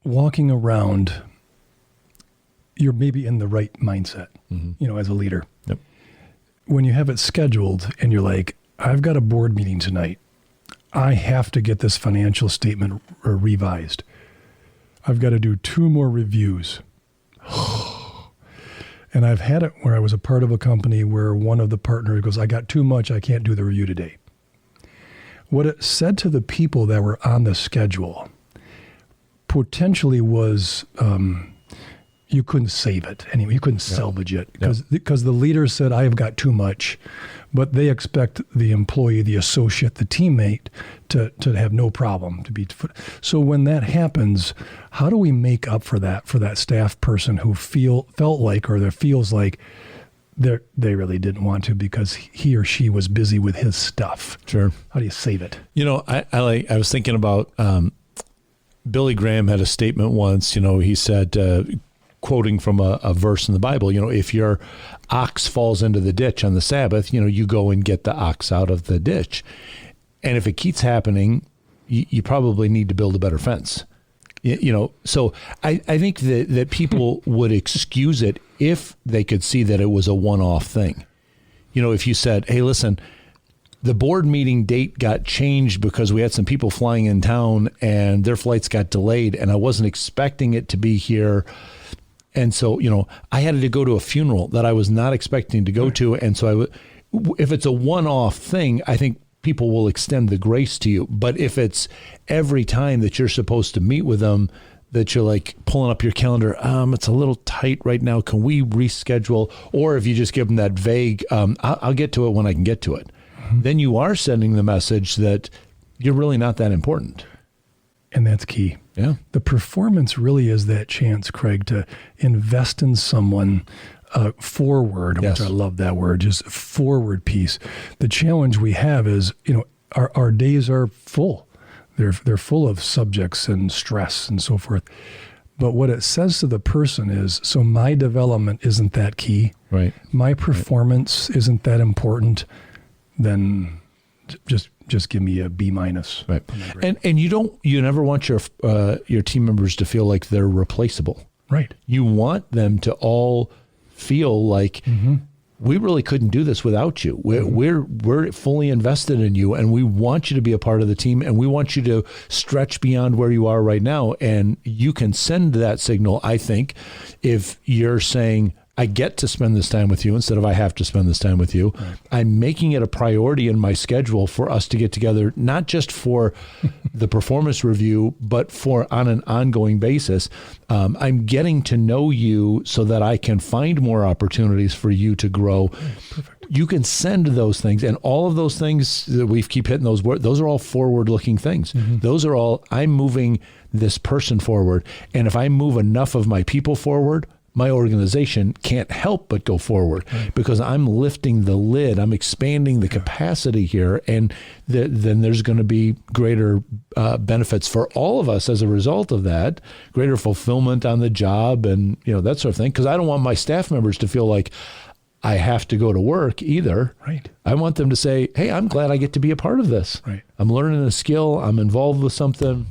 walking around, you're maybe in the right mindset, as a leader. Yep. When you have it scheduled and you're like, I've got a board meeting tonight. I have to get this financial statement revised. I've got to do 2 more reviews. And I've had it where I was a part of a company where one of the partners goes, I got too much, I can't do the review today. What it said to the people that were on the schedule potentially was you couldn't save it anyway. You couldn't salvage it because the leader said, I have got too much, but they expect the employee, the associate, the teammate to have no problem to be. So when that happens, how do we make up for that staff person who felt like or that feels like they really didn't want to because he or she was busy with his stuff? Sure. How do you save it? I was thinking about Billy Graham had a statement once. He said, quoting from a verse in the Bible, if your ox falls into the ditch on the Sabbath, you go and get the ox out of the ditch. And if it keeps happening, you probably need to build a better fence. So I think that people would excuse it if they could see that it was a one-off thing. If you said, hey, listen, the board meeting date got changed because we had some people flying in town and their flights got delayed and I wasn't expecting it to be here. And so, I had to go to a funeral that I was not expecting to go to. And so if it's a one-off thing, I think people will extend the grace to you. But if it's every time that you're supposed to meet with them, that you're like pulling up your calendar, it's a little tight right now. Can we reschedule? Or if you just give them that vague, I'll get to it when I can get to it. Then you are sending the message that you're really not that important. And that's key. Yeah. The performance really is that chance, Craig, to invest in someone forward, which I love that word, just forward piece. The challenge we have is, our days are full. They're full of subjects and stress and so forth. But what it says to the person is, so my development isn't that key. Right. My performance isn't that important. Then just give me a B-. Right. And you never want your team members to feel like they're replaceable. Right. You want them to all feel like we really couldn't do this without you. We're fully invested in you and we want you to be a part of the team and we want you to stretch beyond where you are right now. And you can send that signal, I think, if you're saying, I get to spend this time with you instead of I have to spend this time with you. Right. I'm making it a priority in my schedule for us to get together, not just for the performance review, but for on an ongoing basis. I'm getting to know you so that I can find more opportunities for you to grow. Perfect. You can send those things, and all of those things that we keep hitting those words, those are all forward-looking things. Those are all, I'm moving this person forward. And if I move enough of my people forward, my organization can't help but go forward because I'm lifting the lid. I'm expanding the capacity here. And then there's going to be greater benefits for all of us as a result of that, greater fulfillment on the job and, that sort of thing. Because I don't want my staff members to feel like I have to go to work either. Right. I want them to say, hey, I'm glad I get to be a part of this. Right. I'm learning a skill. I'm involved with something.